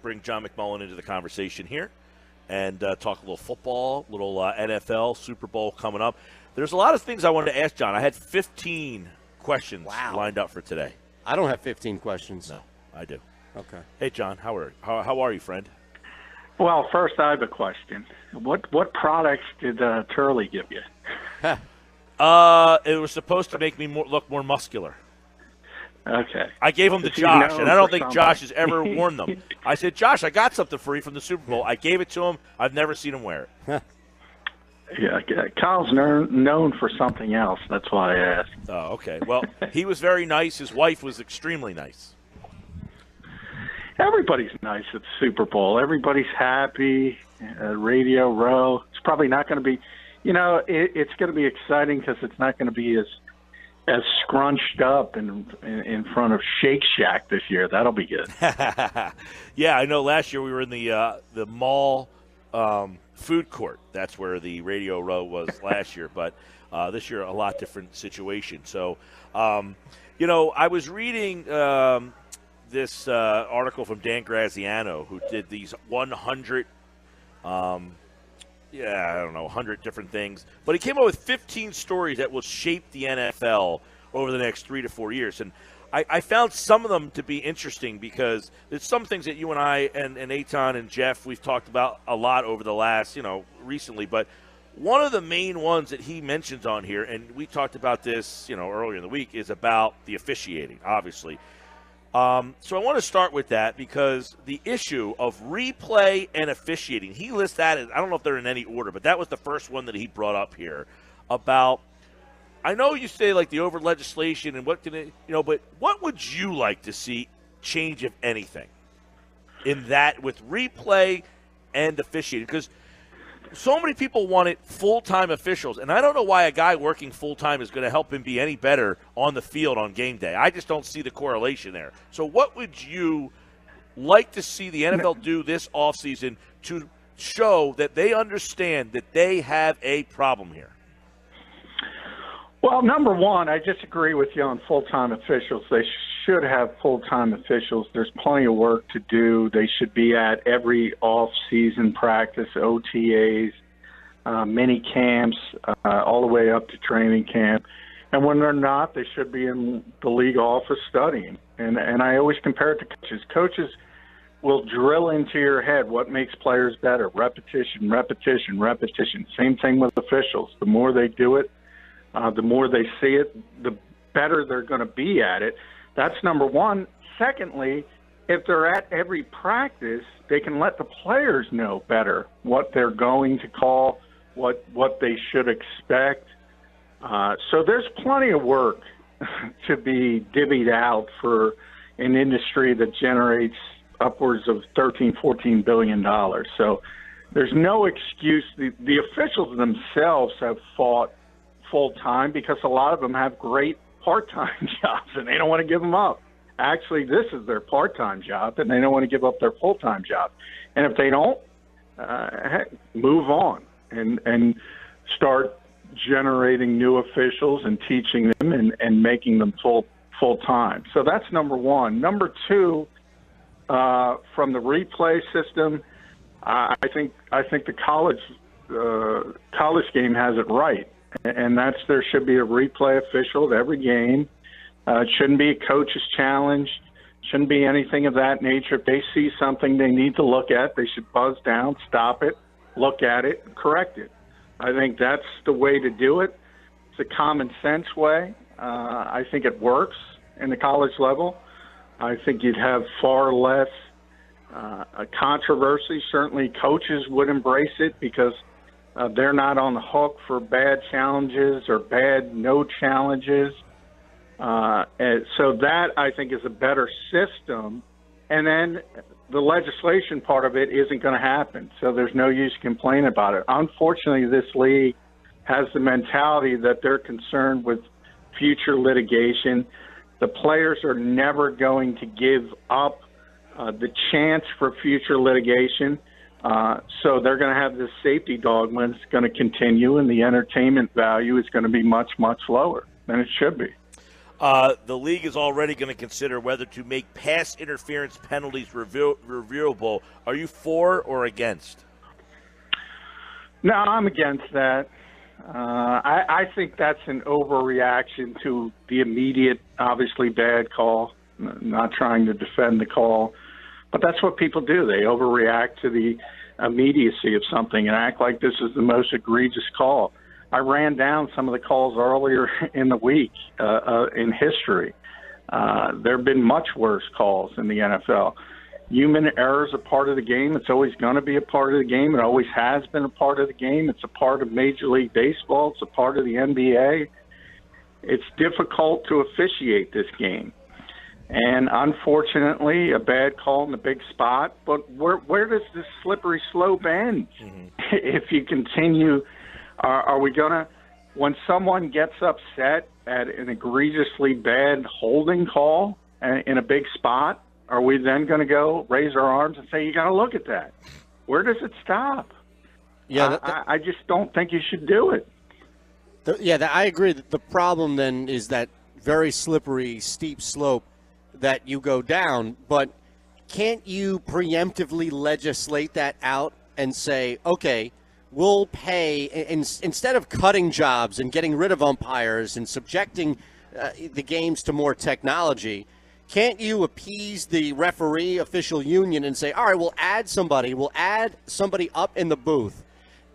bring John McMullen into the conversation here and talk a little football, a little NFL, Super Bowl coming up. There's a lot of things I wanted to ask John. I had 15 questions lined up for today. I don't have 15 questions. No, I do. Okay. Hey, John, how are you, friend? Well, first I have a question. What products did Turley give you? It was supposed to make me look more muscular. Okay. I gave him to Josh, and I don't think Josh has ever worn them. I said, Josh, I got something for you from the Super Bowl. I gave it to him. I've never seen him wear it. Yeah, Kyle's known for something else. That's why I asked. Oh, okay. Well, he was very nice. His wife was extremely nice. Everybody's nice at the Super Bowl. Everybody's happy. Radio Row. It's probably not going to be, it's going to be exciting because it's not going to be as scrunched up in front of Shake Shack this year. That'll be good. Yeah, I know last year we were in the mall food court. That's where the Radio Row was last year. But this year, a lot different situation. So, I was reading this article from Dan Graziano, who did these 100 100 different things. But he came up with 15 stories that will shape the NFL over the next 3 to 4 years. And I found some of them to be interesting because there's some things that you and I and Eitan and Jeff, we've talked about a lot over the last, recently. But one of the main ones that he mentions on here, and we talked about this, earlier in the week, is about the officiating, obviously. So I want to start with that because the issue of replay and officiating, he lists that as, I don't know if they're in any order, but that was the first one that he brought up here about, I know you say like the over legislation and what can it, but what would you like to see change, if anything, in that with replay and officiating? Because so many people wanted full-time officials, and I don't know why a guy working full-time is going to help him be any better on the field on game day. I just don't see the correlation there. So what would you like to see the NFL do this offseason to show that they understand that they have a problem here? Well, number one, I disagree with you on full-time officials. They should have full-time officials. There's plenty of work to do. They should be at every off-season practice, OTAs, mini camps, all the way up to training camp. And when they're not, they should be in the league office studying. And I always compare it to coaches. Coaches will drill into your head what makes players better. Repetition, repetition, repetition. Same thing with officials. The more they do it, the more they see it, the better they're going to be at it. That's number one. Secondly, if they're at every practice, they can let the players know better what they're going to call, what they should expect. So there's plenty of work to be divvied out for an industry that generates upwards of $13, $14 billion. So there's no excuse. The officials themselves have fought full-time because a lot of them have great part-time jobs and they don't want to give them up. Actually, this is their part-time job and they don't want to give up their full-time job. And if they don't, move on and start generating new officials and teaching them and making them full-time. So that's number one. Number two, from the replay system, I think the college game has it right. And that's there should be a replay official at every game. It shouldn't be a coach's challenge. Shouldn't be anything of that nature. If they see something they need to look at, they should buzz down, stop it, look at it, and correct it. I think that's the way to do it. It's a common sense way. I think it works in the college level. I think you'd have far less a controversy. Certainly coaches would embrace it because they're not on the hook for bad challenges or bad no challenges. And so that, I think, is a better system. And then the legislation part of it isn't going to happen, so there's no use complaining about it. Unfortunately, this league has the mentality that they're concerned with future litigation. The players are never going to give up the chance for future litigation. So they're going to have this safety dogma, and it's going to continue, and the entertainment value is going to be much, much lower than it should be. The league is already going to consider whether to make pass interference penalties reviewable. Are you for or against? No, I'm against that. I think that's an overreaction to the immediate, obviously bad call. Not trying to defend the call, but that's what people do. They overreact to the immediacy of something and act like this is the most egregious call. I ran down some of the calls earlier in the week in history. There have been much worse calls in the NFL. Human error is a part of the game. It's always going to be a part of the game. It always has been a part of the game. It's a part of Major League Baseball. It's a part of the NBA. It's difficult to officiate this game. And unfortunately, a bad call in the big spot. But where does this slippery slope end? Mm-hmm. If you continue, are we going to, when someone gets upset at an egregiously bad holding call in a big spot, are we then going to go raise our arms and say, you got to look at that? Where does it stop? Yeah, I just don't think you should do it. I agree. The problem then is that very slippery, steep slope that you go down. But can't you preemptively legislate that out and say, okay, we'll pay, instead of cutting jobs and getting rid of umpires and subjecting the games to more technology, can't you appease the referee official union and say, all right, we'll add somebody up in the booth,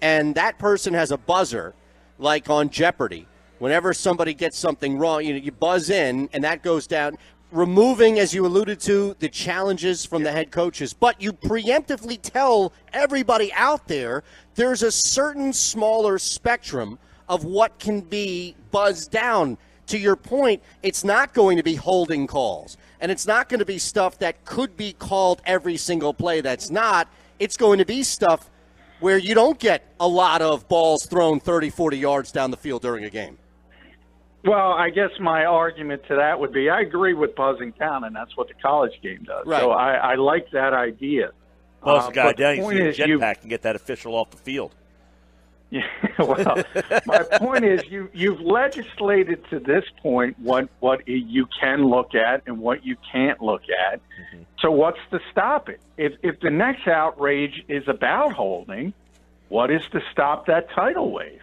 and that person has a buzzer, like on Jeopardy. Whenever somebody gets something wrong, you buzz in, and that goes down, removing, as you alluded to, the challenges from the head coaches. But you preemptively tell everybody out there there's a certain smaller spectrum of what can be buzzed down. To your point, it's not going to be holding calls, and it's not going to be stuff that could be called every single play that's not. It's going to be stuff where you don't get a lot of balls thrown 30, 40 yards down the field during a game. Well, I guess my argument to that would be I agree with buzzing down, and that's what the college game does. Right. So I like that idea. Buzz the guy down, you see a jetpack and get that official off the field. Yeah, well, my point is you've legislated to this point what you can look at and what you can't look at. Mm-hmm. So what's to stop it? If the next outrage is about holding, what is to stop that tidal wave?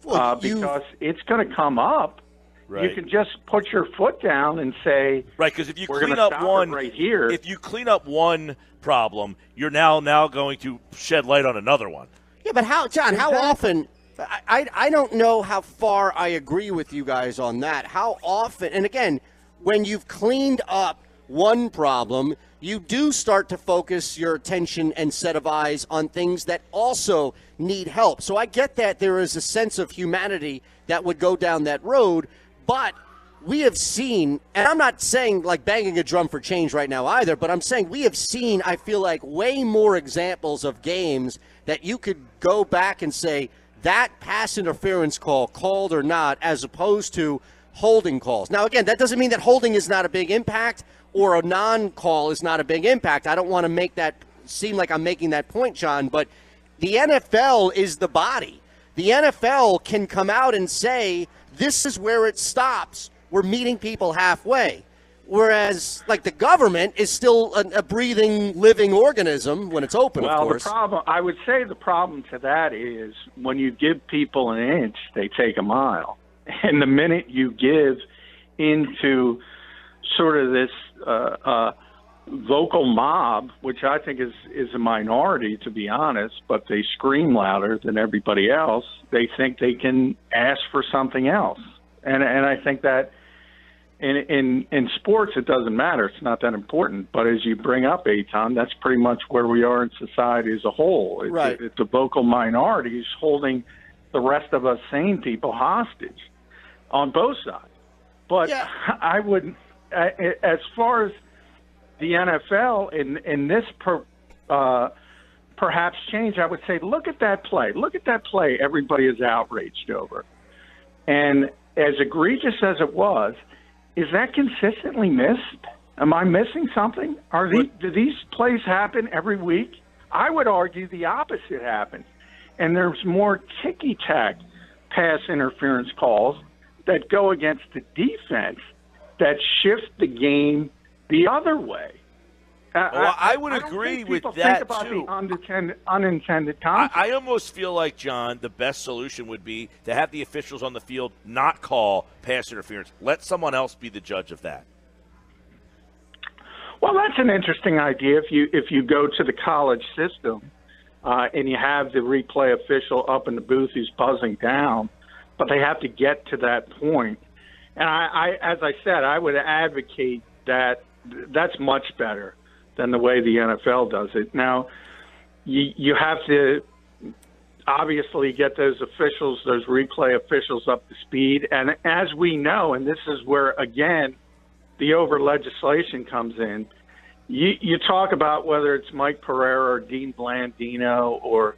Well, because it's going to come up. Right. You can just put your foot down and say, right, because if you clean up one right here, if you clean up one problem, you're now going to shed light on another one. Yeah, but how, John, how often – I don't know how far I agree with you guys on that. How often – and, again, when you've cleaned up one problem, you do start to focus your attention and set of eyes on things that also need help. So I get that there is a sense of humanity that would go down that road, but we have seen – and I'm not saying like banging a drum for change right now either, but I'm saying we have seen, I feel like, way more examples of games – that you could go back and say that pass interference call, called or not, as opposed to holding calls. Now, again, that doesn't mean that holding is not a big impact or a non-call is not a big impact. I don't want to make that seem like I'm making that point, John, but the NFL is the body. The NFL can come out and say, this is where it stops. We're meeting people halfway. Whereas, like, the government is still a breathing, living organism when it's open, of course. Well, I would say the problem to that is when you give people an inch, they take a mile. And the minute you give into sort of this vocal mob, which I think is a minority, to be honest, but they scream louder than everybody else, they think they can ask for something else. And I think that in sports, it doesn't matter. It's not that important. But as you bring up, Eitan, that's pretty much where we are in society as a whole. Right. It's a vocal minority holding the rest of us sane people hostage on both sides. But yeah. I would, as far as the NFL in this perhaps change, I would say, look at that play. Look at that play everybody is outraged over. And as egregious as it was, is that consistently missed? Am I missing something? Do these plays happen every week? I would argue the opposite happens. And there's more ticky-tack pass interference calls that go against the defense that shift the game the other way. I would agree with that, think about too. The unintended consequences. I almost feel like, John, the best solution would be to have the officials on the field not call pass interference. Let someone else be the judge of that. Well, that's an interesting idea. If you go to the college system and you have the replay official up in the booth who's buzzing down, but they have to get to that point. And I as I said, I would advocate that that's much better than the way the NFL does it. Now, you have to obviously get those officials, those replay officials up to speed. And as we know, and this is where, again, the over-legislation comes in, you talk about whether it's Mike Pereira or Dean Blandino or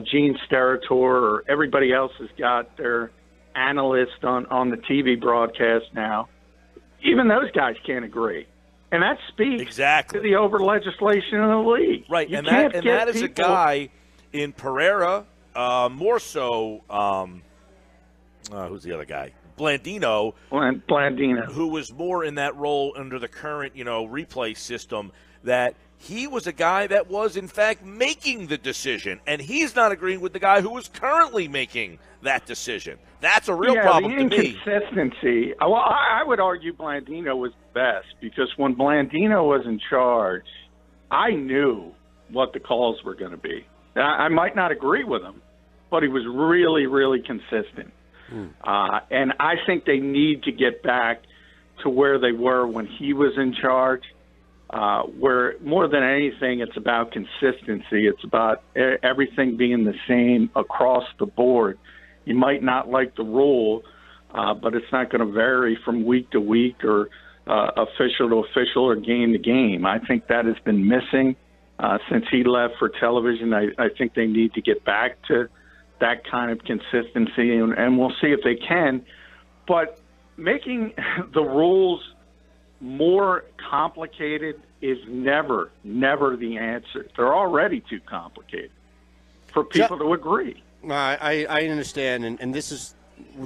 Gene Steratore or everybody else has got their analyst on the TV broadcast now. Even those guys can't agree. And that speaks to the over-legislation in the league. Right, and that is a guy in Pereira, more so, who's the other guy? Blandino, who was more in that role under the current, replay system, that he was a guy that was, in fact, making the decision, and he's not agreeing with the guy who was currently making that decision. That's a real problem to me. The inconsistency. Well, I would argue Blandino was best because when Blandino was in charge, I knew what the calls were going to be. I might not agree with him, but he was really, really consistent. And I think they need to get back to where they were when he was in charge, where more than anything, it's about consistency. It's about everything being the same across the board. You might not like the rule, but it's not going to vary from week to week or official to official or game to game. I think that has been missing since he left for television. I think they need to get back to that kind of consistency, and we'll see if they can. But making the rules more complicated is never the answer. They're already too complicated for people to agree. I understand, and this is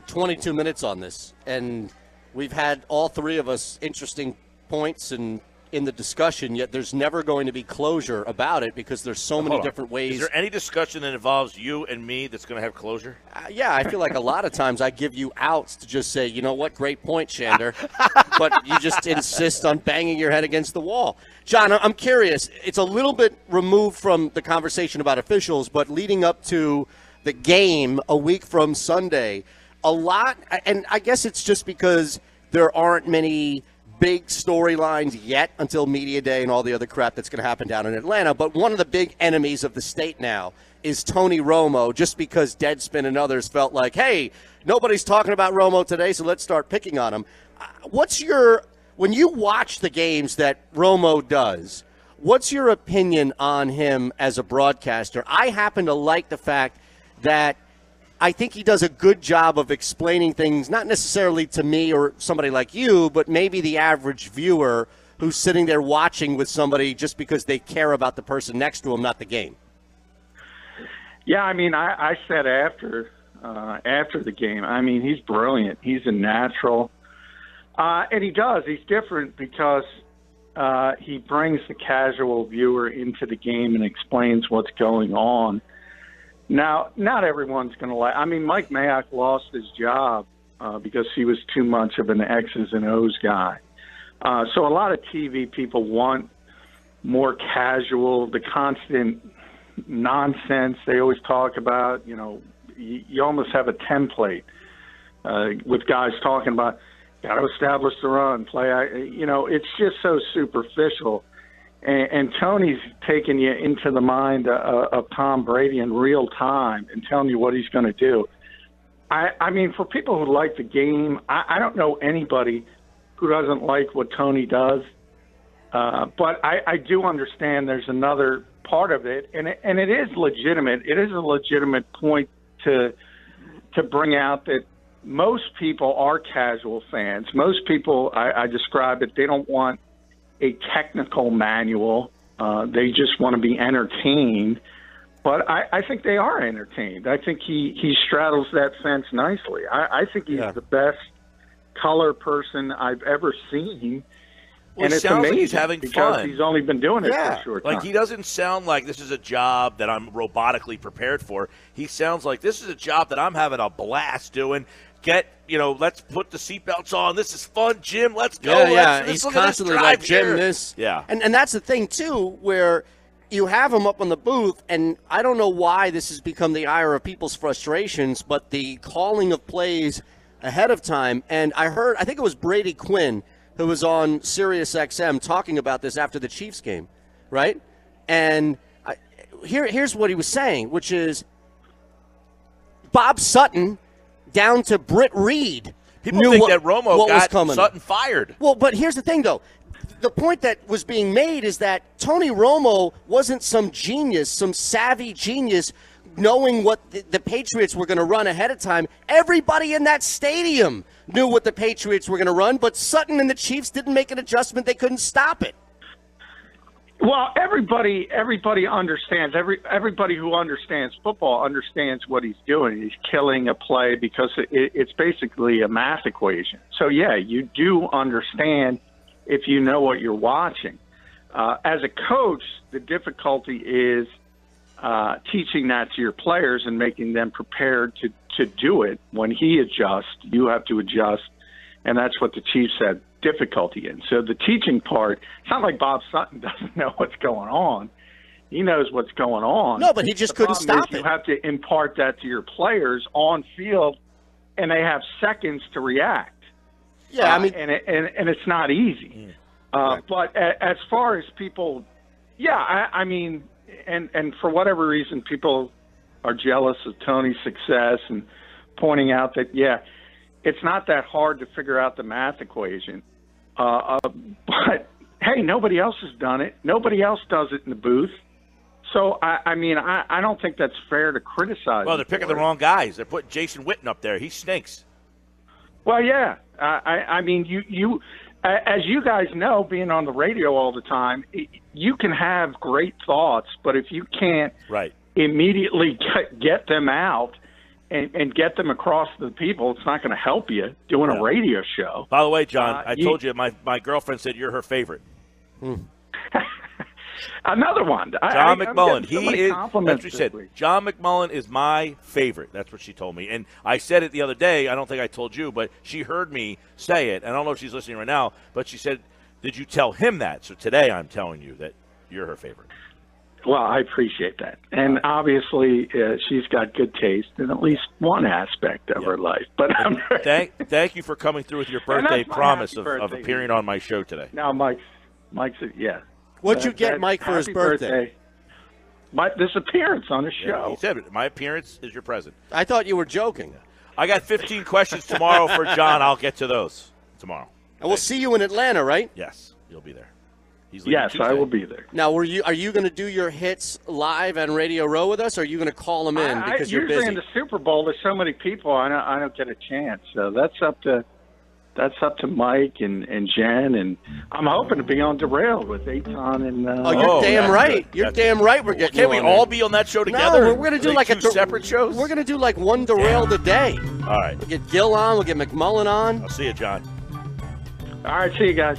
22 minutes on this, and we've had all three of us interesting points in the discussion, yet there's never going to be closure about it because there's so many different ways. Is there any discussion that involves you and me that's going to have closure? Yeah, I feel like a lot of times I give you outs to just say, you know what, great point, Shander, but you just insist on banging your head against the wall. John, I'm curious. It's a little bit removed from the conversation about officials, but leading up to the game a week from Sunday, a lot, and I guess it's just because there aren't many big storylines yet until Media Day and all the other crap that's going to happen down in Atlanta. But one of the big enemies of the state now is Tony Romo, just because Deadspin and others felt like, hey, nobody's talking about Romo today, so let's start picking on him. When you watch the games that Romo does, what's your opinion on him as a broadcaster? I happen to like the fact that I think he does a good job of explaining things, not necessarily to me or somebody like you, but maybe the average viewer who's sitting there watching with somebody just because they care about the person next to him, not the game. Yeah, I mean, I said after the game, I mean, he's brilliant. He's a natural. And he does. He's different because he brings the casual viewer into the game and explains what's going on. Now, not everyone's going to like. I mean, Mike Mayock lost his job because he was too much of an X's and O's guy. So a lot of TV people want more casual, the constant nonsense they always talk about. You almost have a template with guys talking about got to establish the run, play. It's just so superficial. And Tony's taking you into the mind of Tom Brady in real time and telling you what he's going to do. I mean, for people who like the game, I don't know anybody who doesn't like what Tony does. But I do understand there's another part of it, and it is legitimate. It is a legitimate point to bring out that most people are casual fans. Most people, I describe it, they don't want a technical manual. They just want to be entertained. But I think they are entertained. I think he straddles that fence nicely. I think he's the best color person I've ever seen. Well, and it it's sounds amazing like he's having because fun. he's only been doing it for a short time. Like, he doesn't sound like this is a job that I'm robotically prepared for. He sounds like this is a job that I'm having a blast doing. Let's put the seatbelts on. This is fun, Jim. Let's go. He's constantly like, Jim, this. Yeah. And that's the thing, too, where you have him up on the booth, and I don't know why this has become the ire of people's frustrations, but the calling of plays ahead of time. And I think it was Brady Quinn who was on Sirius XM talking about this after the Chiefs game, right? And here's what he was saying, which is Bob Sutton down to Britt Reed. People think that Romo got Sutton fired. Well, but here's the thing, though. The point that was being made is that Tony Romo wasn't some genius, some savvy genius, knowing what the Patriots were going to run ahead of time. Everybody in that stadium knew what the Patriots were going to run, but Sutton and the Chiefs didn't make an adjustment. They couldn't stop it. Well, everybody understands. Everybody who understands football understands what he's doing. He's killing a play because it's basically a math equation. So, yeah, you do understand if you know what you're watching. As a coach, the difficulty is teaching that to your players and making them prepared to do it. When he adjusts, you have to adjust, and that's what the Chiefs had difficulty in. So the teaching part, it's not like Bob Sutton doesn't know what's going on. He knows what's going on. No, but he just couldn't stop it. You have to impart that to your players on field, and they have seconds to react. Yeah, I mean, and it's not easy. Right. But as far as people, I mean, and for whatever reason, people are jealous of Tony's success and pointing out that, it's not that hard to figure out the math equation. But, hey, nobody else has done it. Nobody else does it in the booth. So, I mean, I don't think that's fair to criticize. Well, they're picking the wrong guys. They're putting Jason Witten up there. He stinks. Well, yeah. I mean, you as you guys know, being on the radio all the time, you can have great thoughts, but if you can't immediately get them out and get them across to the people, it's not going to help you doing a radio show. By the way, John, I told you my girlfriend said you're her favorite. Another one. John McMullen. He is. That's what she said. Week. John McMullen is my favorite. That's what she told me. And I said it the other day. I don't think I told you, but she heard me say it. I don't know if she's listening right now, but she said, "Did you tell him that?" So today I'm telling you that you're her favorite. Well, I appreciate that. And obviously she's got good taste in at least one aspect of her life. But thank you for coming through with your birthday promise of appearing on my show today. Now, Mike's What'd you get Mike for his birthday? This appearance on the show. He said my appearance is your present. I thought you were joking. I got 15 questions tomorrow for John. I'll get to those tomorrow. And we'll see you in Atlanta, right? Yes, you'll be there. Yes, I will be there. Now, are you going to do your hits live on Radio Row with us, or are you going to call them in because you're busy? Usually in the Super Bowl, there's so many people, I don't get a chance. So that's up to Mike and Jen, and I'm hoping to be on Derailed with Eitan and. You're damn right. You're damn right. We're getting. Can we all be on that show together? No, we're going to do like two separate shows. We're going to do like one Derailed a day. All right. We'll get Gil on. We'll get McMullen on. I'll see you, John. All right. See you guys.